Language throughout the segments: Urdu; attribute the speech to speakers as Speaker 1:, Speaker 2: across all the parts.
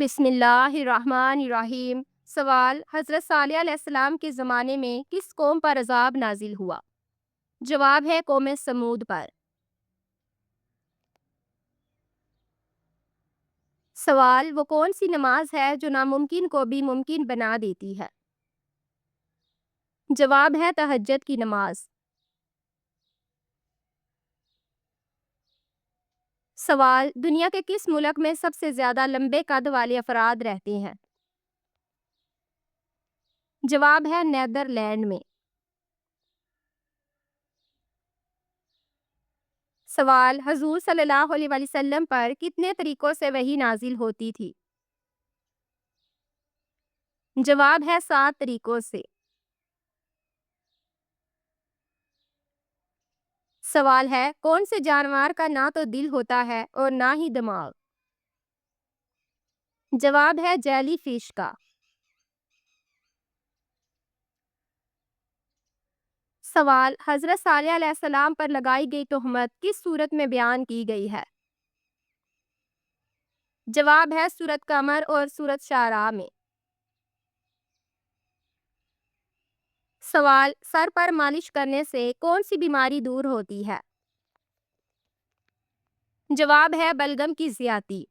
Speaker 1: بسم اللہ الرحمن الرحیم۔ سوال: حضرت صالح علیہ السلام کے زمانے میں کس قوم پر عذاب نازل ہوا؟ جواب ہے قوم سمود پر۔ سوال: وہ کون سی نماز ہے جو ناممکن کو بھی ممکن بنا دیتی ہے؟ جواب ہے تہجد کی نماز۔ سوال: دنیا کے کس ملک میں سب سے زیادہ لمبے قد والے افراد رہتے ہیں؟ جواب ہے نیدرلینڈ میں۔ سوال: حضور صلی اللہ علیہ وسلم پر کتنے طریقوں سے وحی نازل ہوتی تھی؟ جواب ہے 7 طریقوں سے۔ سوال ہے: کون سے جانور کا نہ تو دل ہوتا ہے اور نہ ہی دماغ؟ جواب ہے جیلی فش کا۔ سوال: حضرت صالح علیہ السلام پر لگائی گئی تہمت کس صورت میں بیان کی گئی ہے؟ جواب ہے سورۃ قمر اور سورۃ شعراء میں۔ سوال: سر پر مالش کرنے سے کون سی بیماری دور ہوتی ہے؟ جواب ہے بلغم کی زیادتی۔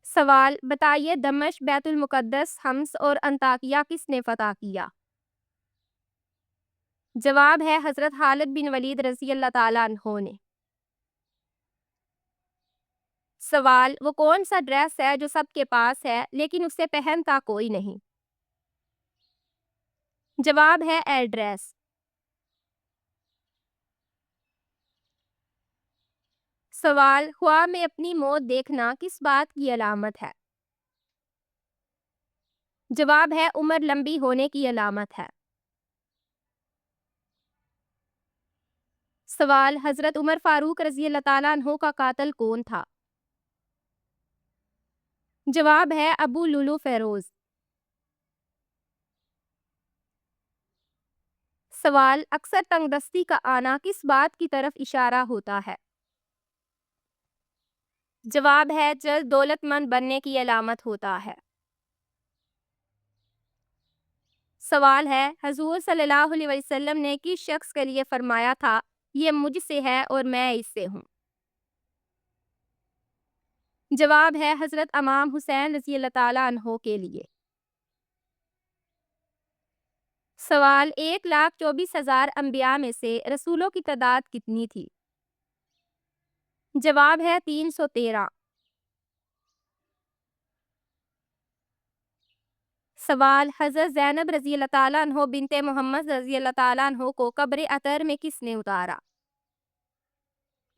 Speaker 1: سوال: بتائیے دمشق، بیت المقدس، حمص اور انطاکیہ کس نے فتح کیا؟ جواب ہے حضرت خالد بن ولید رضی اللہ تعالیٰ عنہ نے۔ سوال: وہ کون سا ڈریس ہے جو سب کے پاس ہے لیکن اسے پہنتا کوئی نہیں؟ جواب ہے ایئر ڈریس۔ سوال: خواب میں اپنی موت دیکھنا کس بات کی علامت ہے؟ جواب ہے عمر لمبی ہونے کی علامت ہے۔ سوال: حضرت عمر فاروق رضی اللہ تعالیٰ عنہ کا قاتل کون تھا؟ جواب ہے ابو لولو فیروز۔ سوال: اکثر تنگ دستی کا آنا کس بات کی طرف اشارہ ہوتا ہے؟ جواب ہے جلد دولت مند بننے کی علامت ہوتا ہے۔ سوال ہے: حضور صلی اللہ علیہ وسلم نے کس شخص کے لیے فرمایا تھا یہ مجھ سے ہے اور میں اس سے ہوں؟ جواب ہے حضرت امام حسین رضی اللہ تعالیٰ عنہ کے لیے۔ سوال: 1,24,000 انبیاء میں سے رسولوں کی تعداد کتنی تھی؟ جواب ہے 313۔ سوال: حضرت زینب رضی اللہ تعالیٰ عنہ بنت محمد رضی اللہ تعالیٰ عنہ کو قبر اطہر میں کس نے اتارا؟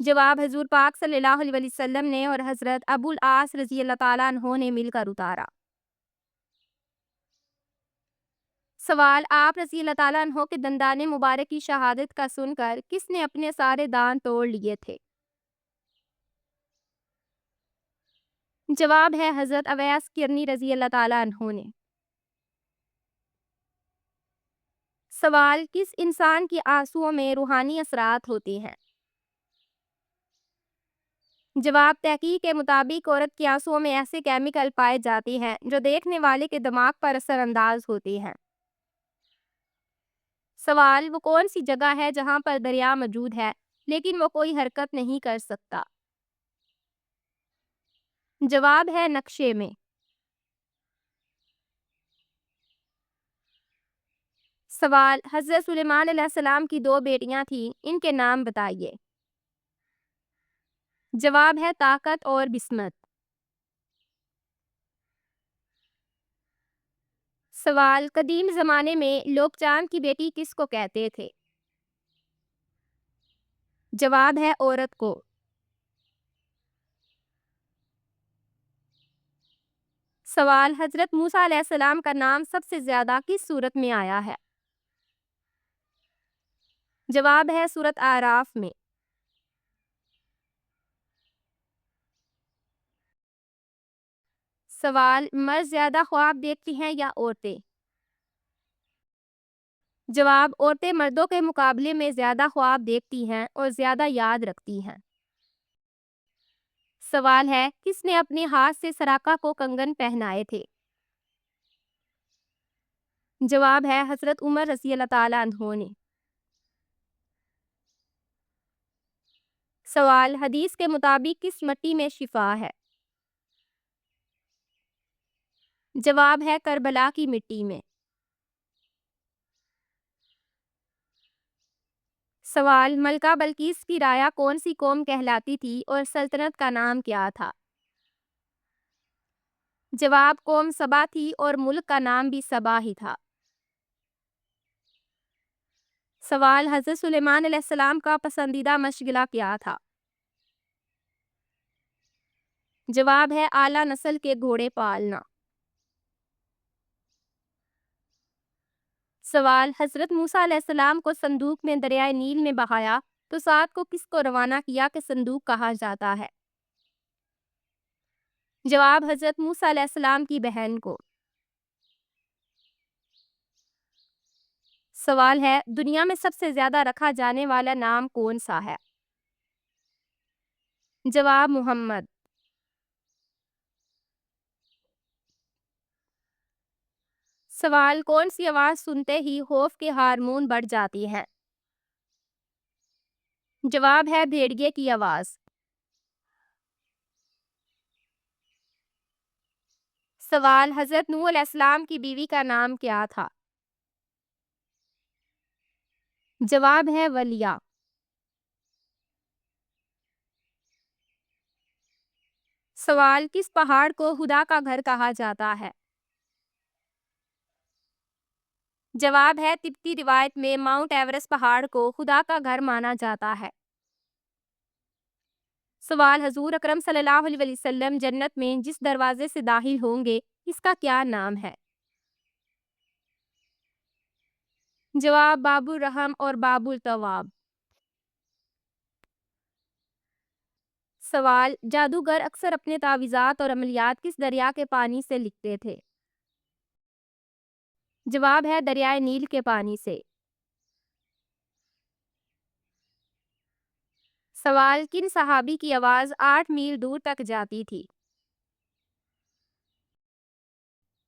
Speaker 1: جواب حضور پاک صلی اللہ علیہ وسلم نے اور حضرت ابو العاص رضی اللہ تعالیٰ عنہ نے مل کر اتارا۔ سوال: آپ رضی اللہ تعالیٰ عنہ کے دندان مبارک کی شہادت کا سن کر کس نے اپنے سارے دانت توڑ لیے تھے؟ جواب ہے حضرت اویس کرنی رضی اللہ تعالیٰ عنہ نے۔ سوال: کس انسان کی آنسوؤں میں روحانی اثرات ہوتے ہیں؟ جواب: تحقیق کے مطابق عورت کے آنسوؤں میں ایسے کیمیکل پائے جاتے ہیں جو دیکھنے والے کے دماغ پر اثر انداز ہوتے ہیں۔ سوال: وہ کون سی جگہ ہے جہاں پر دریا موجود ہے لیکن وہ کوئی حرکت نہیں کر سکتا؟ جواب ہے نقشے میں۔ سوال: حضرت سلیمان علیہ السلام کی 2 بیٹیاں تھیں، ان کے نام بتائیے۔ جواب ہے طاقت اور بسمت۔ سوال: قدیم زمانے میں لوگ چاند کی بیٹی کس کو کہتے تھے؟ جواب ہے عورت کو۔ سوال: حضرت موسیٰ علیہ السلام کا نام سب سے زیادہ کس سورت میں آیا ہے؟ جواب ہے سورۃ اعراف میں۔ سوال: مرد زیادہ خواب دیکھتی ہیں یا عورتیں؟ جواب: عورتیں مردوں کے مقابلے میں زیادہ خواب دیکھتی ہیں اور زیادہ یاد رکھتی ہیں۔ سوال ہے کس نے اپنے ہاتھ سے سراقہ کو کنگن پہنائے تھے؟ جواب ہے حضرت عمر رضی اللہ تعالیٰ عنہ نے۔ سوال حدیث کے مطابق کس مٹی میں شفا ہے؟ جواب ہے کربلا کی مٹی میں۔ سوال ملکہ بلقیس کی رایا کون سی قوم کہلاتی تھی اور سلطنت کا نام کیا تھا؟ جواب قوم سبا تھی اور ملک کا نام بھی سبا ہی تھا۔ سوال حضرت سلیمان علیہ السلام کا پسندیدہ مشغلہ کیا تھا؟ جواب ہے اعلیٰ نسل کے گھوڑے پالنا۔ سوال حضرت موسیٰ علیہ السلام کو صندوق میں دریائے نیل میں بہایا تو سعد کو کس کو روانہ کیا کہ صندوق کہا جاتا ہے؟ جواب حضرت موسیٰ علیہ السلام کی بہن کو۔ سوال ہے دنیا میں سب سے زیادہ رکھا جانے والا نام کون سا ہے؟ جواب محمد۔ سوال کون سی آواز سنتے ہی خوف کے ہارمون بڑھ جاتی ہیں؟ جواب ہے بھیڑیے کی آواز۔ سوال حضرت نوح علیہ السلام کی بیوی کا نام کیا تھا؟ جواب ہے ولیہ۔ سوال کس پہاڑ کو خدا کا گھر کہا جاتا ہے؟ جواب ہے تبتی روایت میں ماؤنٹ ایورسٹ پہاڑ کو خدا کا گھر مانا جاتا ہے۔ سوال حضور اکرم صلی اللہ علیہ وسلم جنت میں جس دروازے سے داخل ہوں گے اس کا کیا نام ہے؟ جواب باب الرحم اور باب التواب۔ سوال جادوگر اکثر اپنے تعویذات اور عملیات کس دریا کے پانی سے لکھتے تھے؟ جواب ہے دریائے نیل کے پانی سے۔ سوال کن صحابی کی آواز 8 میل دور تک جاتی تھی؟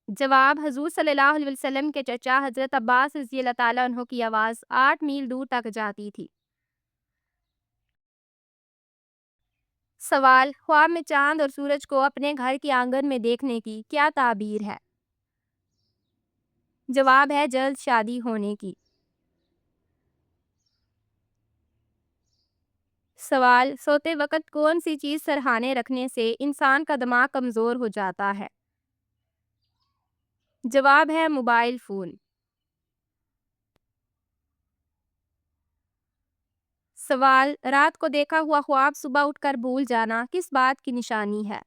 Speaker 1: جواب حضور صلی اللہ علیہ وسلم کے چچا حضرت عباس رضی اللہ تعالیٰ عنہ کی آواز 8 میل دور تک جاتی تھی۔ سوال خواب میں چاند اور سورج کو اپنے گھر کے آنگن میں دیکھنے کی کیا تعبیر ہے؟ جواب ہے جلد شادی ہونے کی۔ سوال سوتے وقت کون سی چیز سرہانے رکھنے سے انسان کا دماغ کمزور ہو جاتا ہے؟ جواب ہے موبائل فون۔ سوال رات کو دیکھا ہوا خواب صبح اٹھ کر بھول جانا کس بات کی نشانی ہے؟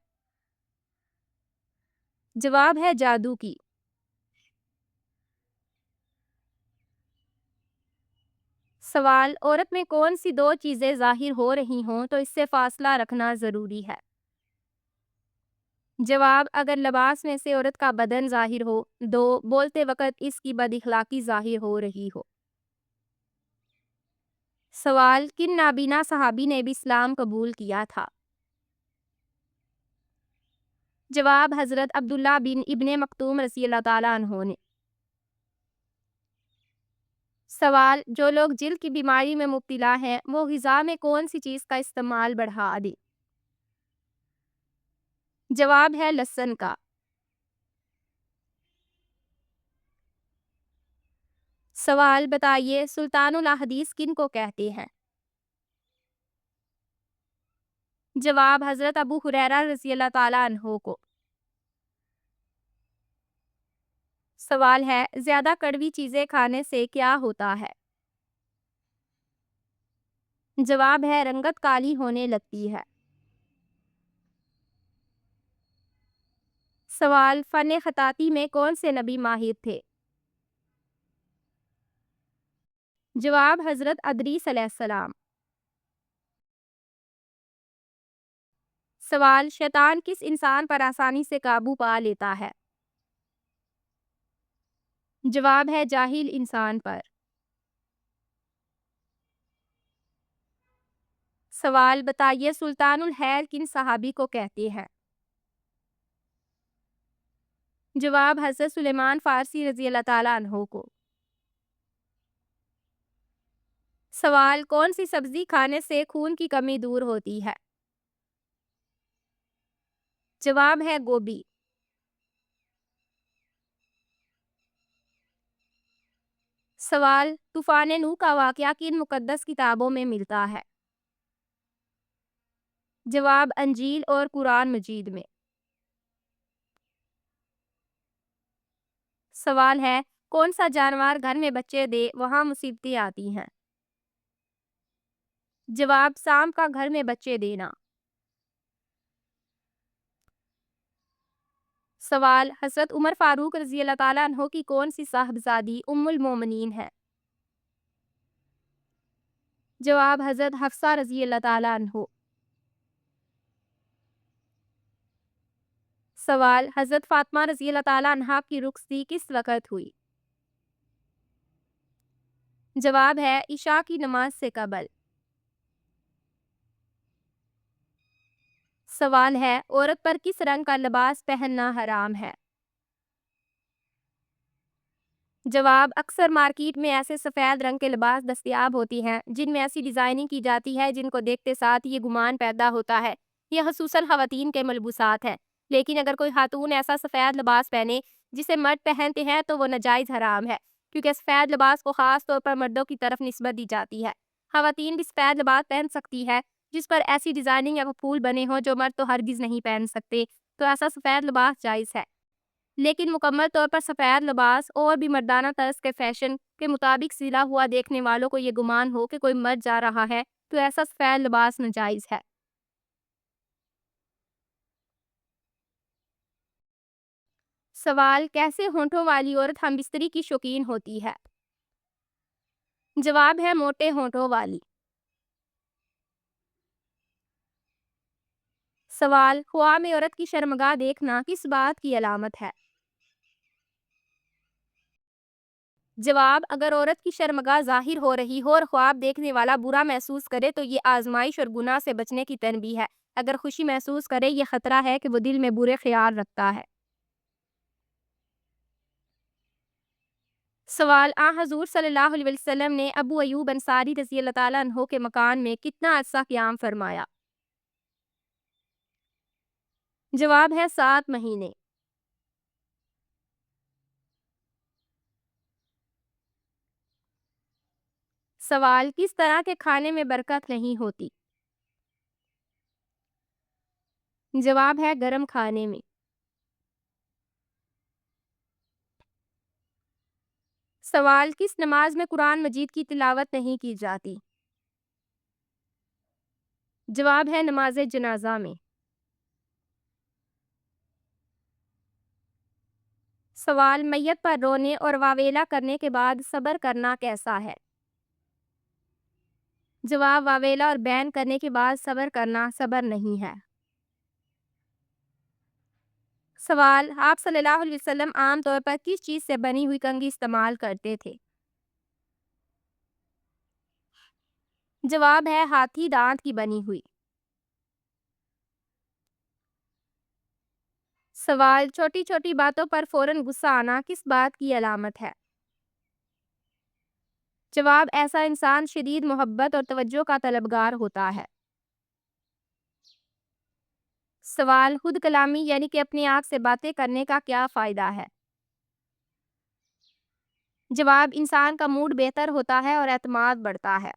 Speaker 1: جواب ہے جادو کی۔ سوال عورت میں کون سی 2 چیزیں ظاہر ہو رہی ہوں تو اس سے فاصلہ رکھنا ضروری ہے؟ جواب اگر لباس میں سے عورت کا بدن ظاہر ہو، 2 بولتے وقت اس کی بد اخلاقی ظاہر ہو رہی ہو۔ سوال کن نابینا صحابی نے بھی اسلام قبول کیا تھا؟ جواب حضرت عبداللہ بن ابن مکتوم رضی اللہ تعالیٰ عنہ نے۔ سوال جو لوگ جلد کی بیماری میں مبتلا ہیں وہ غذا میں کون سی چیز کا استعمال بڑھا دیں؟ جواب ہے لہسن کا۔ سوال بتائیے سلطان الاحادیث کن کو کہتے ہیں؟ جواب حضرت ابو ہریرہ رضی اللہ تعالیٰ عنہ کو۔ سوال ہے زیادہ کڑوی چیزیں کھانے سے کیا ہوتا ہے؟ جواب ہے رنگت کالی ہونے لگتی ہے۔ سوال فن خطاطی میں کون سے نبی ماہر تھے؟ جواب حضرت ادریس علیہ السلام۔ سوال شیطان کس انسان پر آسانی سے قابو پا لیتا ہے؟ جواب ہے جاہل انسان پر۔ سوال بتائیے سلطان الحیل کن صحابی کو کہتے ہیں؟ جواب حضرت سلیمان فارسی رضی اللہ تعالیٰ عنہ کو۔ سوال کون سی سبزی کھانے سے خون کی کمی دور ہوتی ہے؟ جواب ہے گوبھی۔ سوال طوفان نوح کا واقعہ کن مقدس کتابوں میں ملتا ہے؟ جواب انجیل اور قرآن مجید میں۔ سوال ہے کون سا جانور گھر میں بچے دے وہاں مصیبتیں آتی ہیں؟ جواب سانپ کا گھر میں بچے دینا۔ سوال حضرت عمر فاروق رضی اللہ تعالیٰ عنہ کی کون سی صاحبزادی ام المومنین ہے؟ جواب حضرت حفصہ رضی اللہ تعالیٰ عنہ۔ سوال حضرت فاطمہ رضی اللہ تعالیٰ عنہا کی رخصتی کس وقت ہوئی؟ جواب ہے عشاء کی نماز سے قبل۔ سوال ہے عورت پر کس رنگ کا لباس پہننا حرام ہے؟ جواب اکثر مارکیٹ میں ایسے سفید رنگ کے لباس دستیاب ہوتی ہیں جن میں ایسی ڈیزائننگ کی جاتی ہے جن کو دیکھتے ساتھ یہ گمان پیدا ہوتا ہے یہ خصوصاً خواتین کے ملبوسات ہیں، لیکن اگر کوئی خاتون ایسا سفید لباس پہنے جسے مرد پہنتے ہیں تو وہ ناجائز حرام ہے، کیونکہ سفید لباس کو خاص طور پر مردوں کی طرف نسبت دی جاتی ہے۔ خواتین بھی سفید لباس پہن سکتی ہے جس پر ایسی ڈیزائننگ یا پھول بنے ہوں جو مرد تو ہرگز نہیں پہن سکتے، تو ایسا سفید لباس جائز ہے۔ لیکن مکمل طور پر سفید لباس اور بھی مردانہ طرز کے فیشن کے مطابق سلا ہوا دیکھنے والوں کو یہ گمان ہو کہ کوئی مرد جا رہا ہے تو ایسا سفید لباس ناجائز ہے۔ سوال کیسے ہونٹوں والی عورت ہم بستری کی شوقین ہوتی ہے؟ جواب ہے موٹے ہونٹوں والی۔ سوال خواب میں عورت کی شرمگاہ دیکھنا کس بات کی علامت ہے؟ جواب اگر عورت کی شرمگاہ ظاہر ہو رہی ہو اور خواب دیکھنے والا برا محسوس کرے تو یہ آزمائش اور گناہ سے بچنے کی تنبیہ ہے، اگر خوشی محسوس کرے یہ خطرہ ہے کہ وہ دل میں برے خیال رکھتا ہے۔ سوال حضور صلی اللہ علیہ وسلم نے ابو ایوب انصاری رضی اللہ تعالیٰ عنہ کے مکان میں کتنا عرصہ قیام فرمایا؟ جواب ہے 7 مہینے۔ سوال کس طرح کے کھانے میں برکت نہیں ہوتی؟ جواب ہے گرم کھانے میں۔ سوال کس نماز میں قرآن مجید کی تلاوت نہیں کی جاتی؟ جواب ہے نماز جنازہ میں۔ سوال میت پر رونے اور واویلا کرنے کے بعد صبر کرنا کیسا ہے؟ جواب واویلا اور بین کرنے کے بعد صبر کرنا صبر نہیں ہے۔ سوال آپ صلی اللہ علیہ وسلم عام طور پر کس چیز سے بنی ہوئی کنگھی استعمال کرتے تھے؟ جواب ہے ہاتھی دانت کی بنی ہوئی۔ سوال چھوٹی چھوٹی باتوں پر فوراً غصہ آنا کس بات کی علامت ہے؟ جواب ایسا انسان شدید محبت اور توجہ کا طلبگار ہوتا ہے۔ سوال خود کلامی یعنی کہ اپنے آپ سے باتیں کرنے کا کیا فائدہ ہے؟ جواب انسان کا موڈ بہتر ہوتا ہے اور اعتماد بڑھتا ہے۔